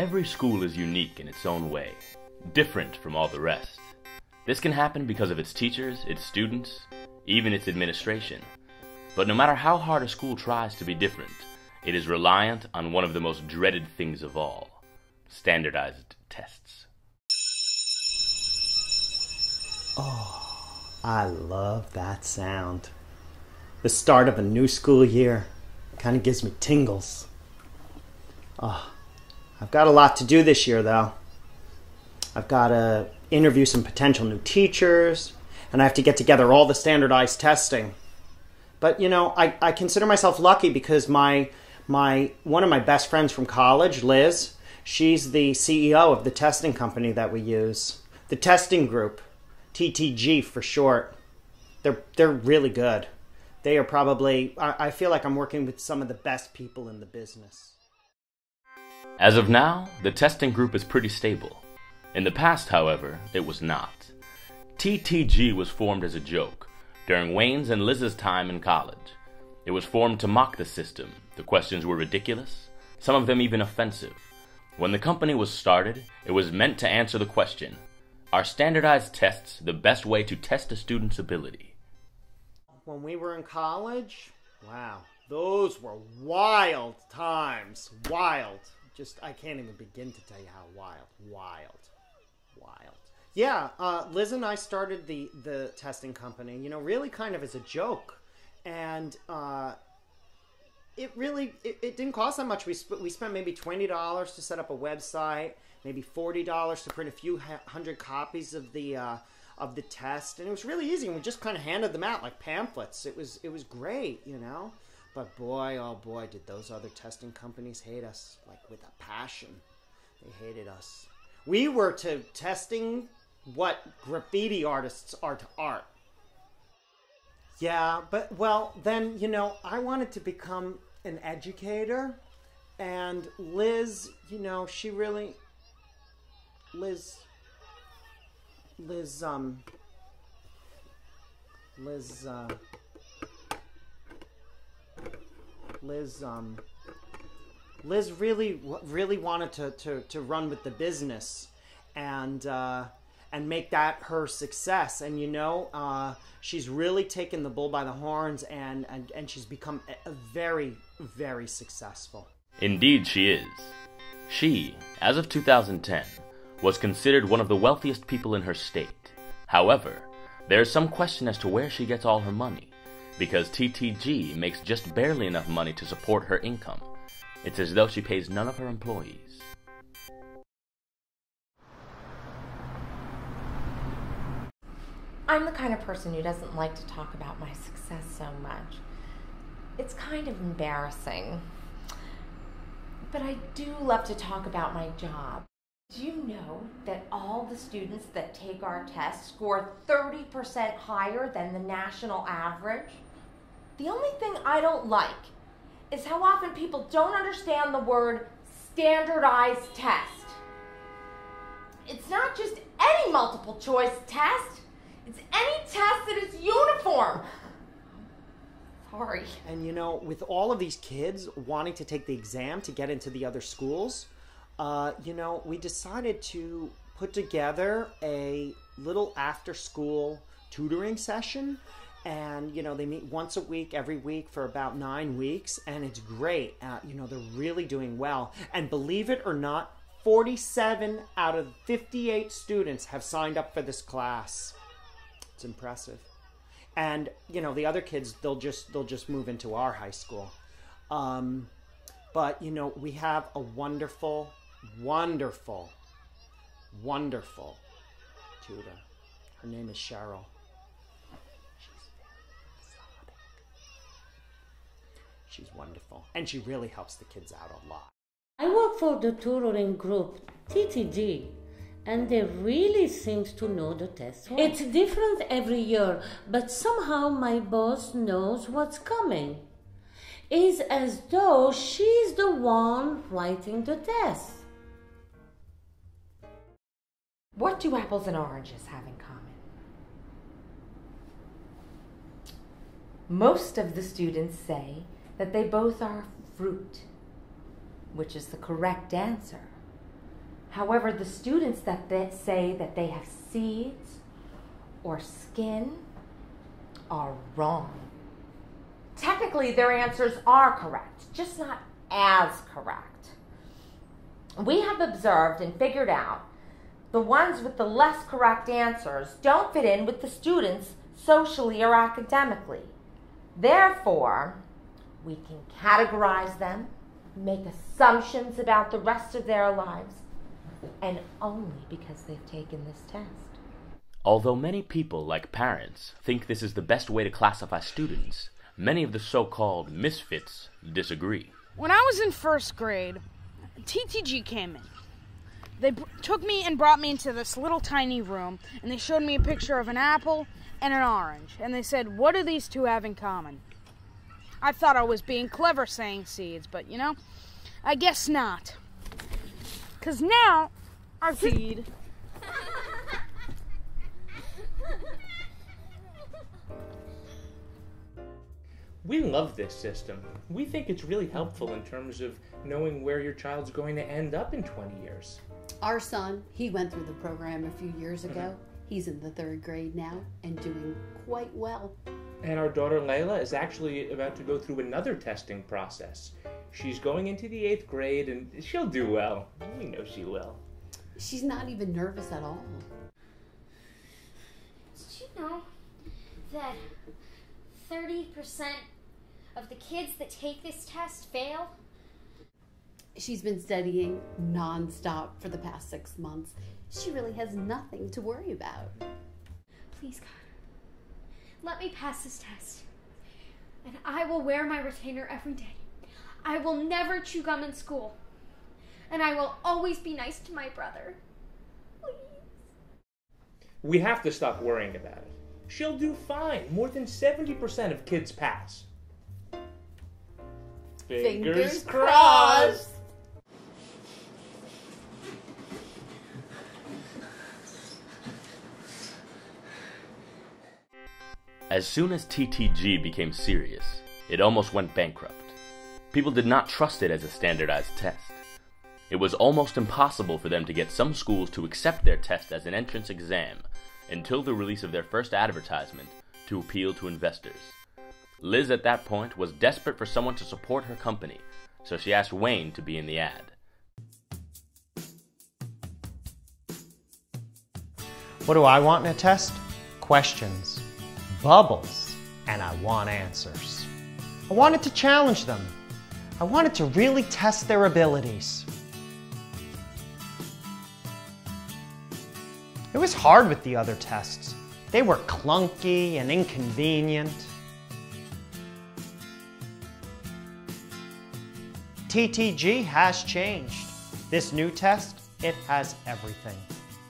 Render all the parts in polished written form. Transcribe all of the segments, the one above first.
Every school is unique in its own way, different from all the rest. This can happen because of its teachers, its students, even its administration. But no matter how hard a school tries to be different, it is reliant on one of the most dreaded things of all: standardized tests. Oh, I love that sound. The start of a new school year kind of gives me tingles. Oh, I've got a lot to do this year, though. I've got to interview some potential new teachers, and I have to get together all the standardized testing. But, you know, I consider myself lucky because one of my best friends from college, Liz, she's the CEO of the testing company that we use. The testing group, TTG for short. They're really good. They are probably, I feel like I'm working with some of the best people in the business. As of now, the testing group is pretty stable. In the past, however, it was not. TTG was formed as a joke during Wayne's and Liz's time in college. It was formed to mock the system. The questions were ridiculous, some of them even offensive. When the company was started, it was meant to answer the question: are standardized tests the best way to test a student's ability? When we were in college, wow, those were wild times. Wild. I can't even begin to tell you how wild. Yeah, Liz and I started the testing company, you know, really kind of as a joke. And it didn't cost that much. We spent maybe $20 to set up a website, maybe $40 to print a few hundred copies of the test, and it was really easy. And we just kind of handed them out like pamphlets. It was great, you know. But boy, oh boy, did those other testing companies hate us, like with a passion. They hated us. We were to testing what graffiti artists are to art. Yeah, but, well, then, you know, I wanted to become an educator, and Liz, you know, she really, Liz, really wanted to run with the business and make that her success. And, you know, she's really taken the bull by the horns, and she's become a very, very successful. Indeed she is. She, as of 2010, was considered one of the wealthiest people in her state. However, there is some question as to where she gets all her money, because TTG makes just barely enough money to support her income. It's as though she pays none of her employees. I'm the kind of person who doesn't like to talk about my success so much. It's kind of embarrassing. But I do love to talk about my job. Do you know that all the students that take our test score 30% higher than the national average? The only thing I don't like is how often people don't understand the word standardized test. It's not just any multiple choice test. It's any test that is uniform. Sorry. And you know, with all of these kids wanting to take the exam to get into the other schools, you know, we decided to put together a little after-school tutoring session. And, you know, they meet once a week, every week for about 9 weeks. And it's great. You know, they're really doing well. And believe it or not, 47 out of 58 students have signed up for this class. It's impressive. And, you know, the other kids, they'll just move into our high school. But, you know, we have a wonderful, wonderful, wonderful tutor. Her name is Cheryl. She's wonderful. And she really helps the kids out a lot. I work for the tutoring group, TTG, and they really seem to know the test well. It's different every year, but somehow my boss knows what's coming. It's as though she's the one writing the test. What do apples and oranges have in common? Most of the students say that they both are fruit, which is the correct answer. However, the students that say that they have seeds or skin are wrong. Technically, their answers are correct, just not as correct. We have observed and figured out the ones with the less correct answers don't fit in with the students socially or academically. Therefore, we can categorize them, make assumptions about the rest of their lives, and only because they've taken this test. Although many people, like parents, think this is the best way to classify students, many of the so-called misfits disagree. When I was in first grade, TTG came in. They took me and brought me into this little tiny room, and they showed me a picture of an apple and an orange, and they said, "What do these two have in common?" I thought I was being clever saying seeds, but I guess not. 'Cause now, our seed... We love this system. We think it's really helpful in terms of knowing where your child's going to end up in 20 years. Our son, he went through the program a few years ago. He's in the 3rd grade now and doing quite well. And our daughter Layla is actually about to go through another testing process. She's going into the 8th grade and she'll do well. We know she will. She's not even nervous at all. Did you know that 30% of the kids that take this test fail? She's been studying non-stop for the past 6 months. She really has nothing to worry about. Please, God, let me pass this test. And I will wear my retainer every day. I will never chew gum in school. And I will always be nice to my brother. Please. We have to stop worrying about it. She'll do fine. More than 70% of kids pass. Fingers crossed! As soon as TTG became serious, it almost went bankrupt. People did not trust it as a standardized test. It was almost impossible for them to get some schools to accept their test as an entrance exam until the release of their first advertisement to appeal to investors. Liz at that point was desperate for someone to support her company, so she asked Wayne to be in the ad. What do I want in a test? Questions, bubbles, and I want answers. I wanted to challenge them. I wanted to really test their abilities. It was hard with the other tests. They were clunky and inconvenient. TTG has changed. This new test, it has everything.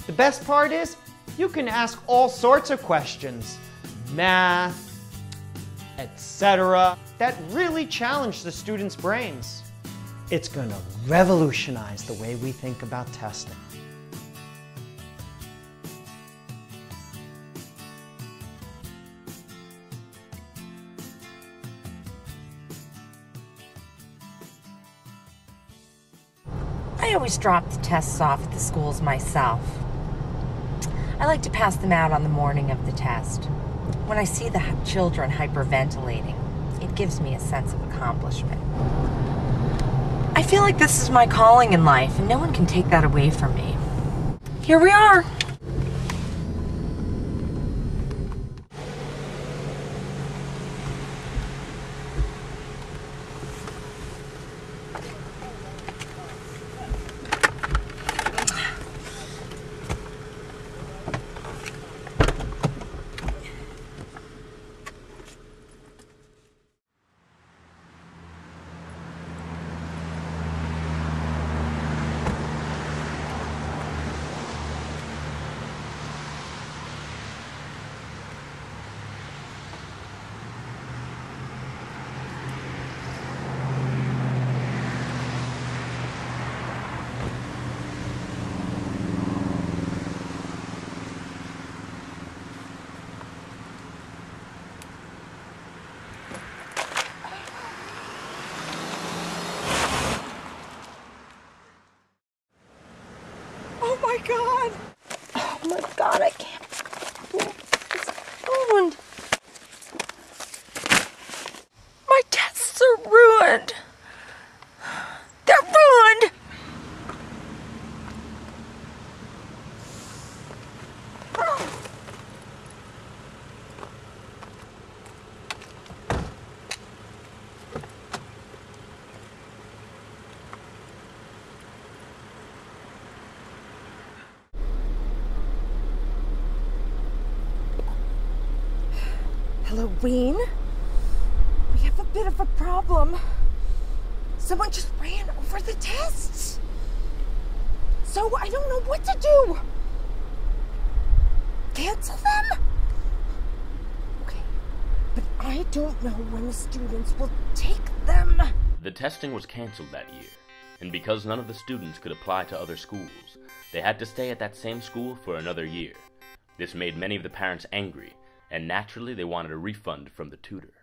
The best part is, you can ask all sorts of questions, math, etc., that really challenge the students' brains. It's going to revolutionize the way we think about testing. I always drop the tests off at the schools myself. I like to pass them out on the morning of the test. When I see the children hyperventilating, it gives me a sense of accomplishment. I feel like this is my calling in life, and no one can take that away from me. Here we are. Halloween? We have a bit of a problem. Someone just ran over the tests. So I don't know what to do. Cancel them? Okay, but I don't know when the students will take them. The testing was canceled that year, and because none of the students could apply to other schools, they had to stay at that same school for another year. This made many of the parents angry, and naturally they wanted a refund from the tutor.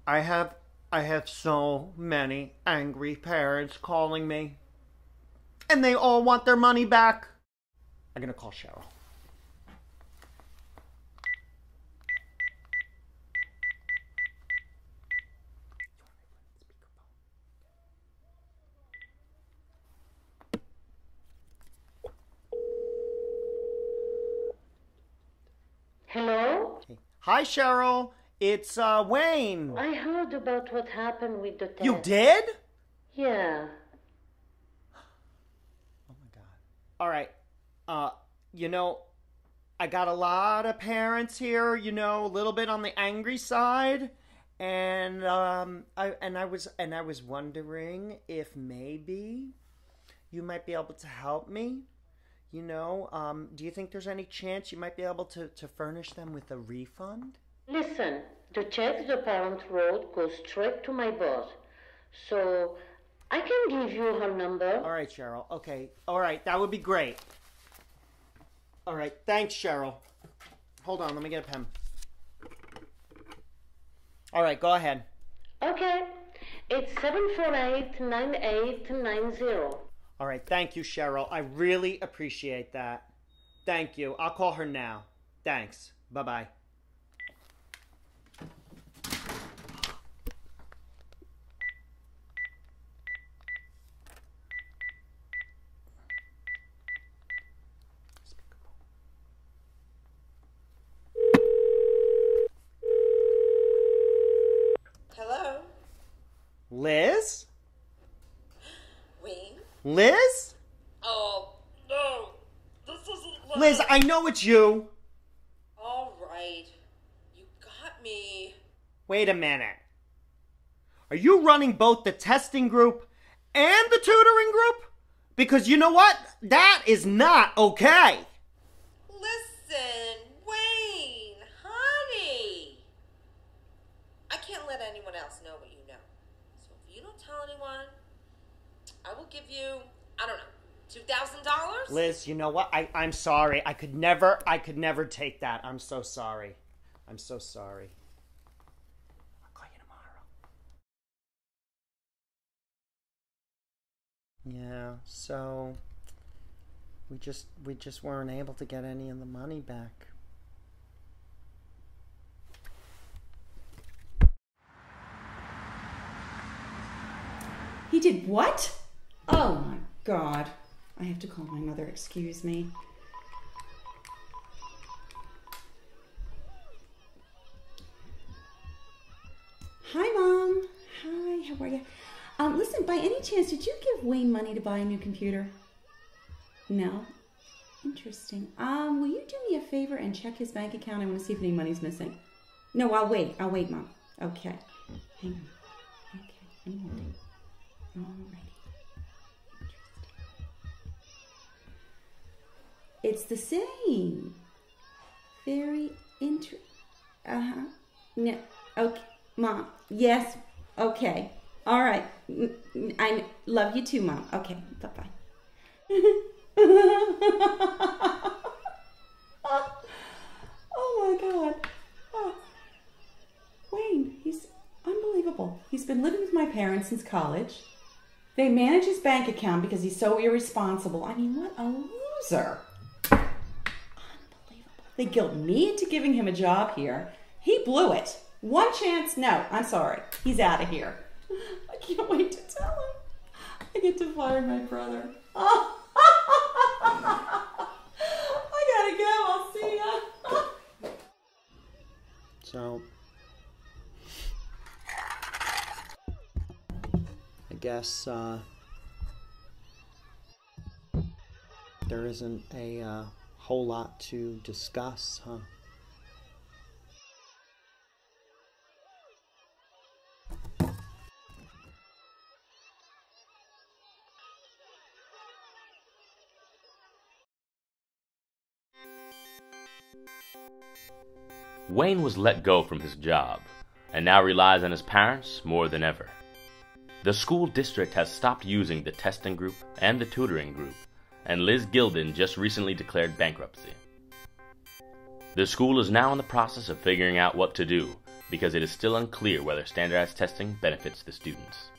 I have so many angry parents calling me, and they all want their money back. I'm gonna call Cheryl. Hello? Hi, Cheryl. It's Wayne. I heard about what happened with the test. You did? Yeah. Oh my God. All right. I got a lot of parents here, a little bit on the angry side, and I was wondering if maybe you might be able to help me. Do you think there's any chance you might be able to furnish them with a refund? Listen, the check the parent wrote goes straight to my boss. So I can give you her number. All right, Cheryl. Okay. All right, that would be great. All right, thanks, Cheryl. Hold on, let me get a pen. All right, go ahead. Okay. It's 748-9890. All right, thank you, Cheryl. I really appreciate that. Thank you. I'll call her now. Thanks. Bye-bye. Hello? Liz? Wayne? Liz? Oh, no. This isn't Liz, I know it's you. All right. You got me. Wait a minute. Are you running both the testing group and the tutoring group? Because you know what? That is not okay. Listen, Wayne, honey. I can't let anyone else know what you know. So if you don't tell anyone, I will give you, I don't know, $2,000? Liz, you know what? I'm sorry. I could never take that. I'm so sorry. I'm so sorry. I'll call you tomorrow. Yeah, so we just weren't able to get any of the money back. He did what? Oh my God. I have to call my mother, excuse me. Hi, Mom. Hi, how are you? Listen, by any chance, did you give Wayne money to buy a new computer? No? Interesting. Will you do me a favor and check his bank account? I want to see if any money's missing. No, I'll wait, Mom. Okay. Hang on. Okay, I'm holding. Alrighty. It's the same. Very No. Okay, Mom. Yes. Okay. All right. I love you too, Mom. Okay. Bye-bye. Oh my God. Oh. Wayne, he's unbelievable. He's been living with my parents since college. They manage his bank account because he's so irresponsible. I mean, what a loser. Unbelievable. They guilt me into giving him a job here. He blew it. One chance, no, I'm sorry. He's out of here. I can't wait to tell him. I get to fire my brother. Oh. I gotta go. I'll see ya. So, I guess there isn't a whole lot to discuss, huh? Wayne was let go from his job and now relies on his parents more than ever. The school district has stopped using the testing group and the tutoring group, and Liz Gilden just recently declared bankruptcy. The school is now in the process of figuring out what to do because it is still unclear whether standardized testing benefits the students.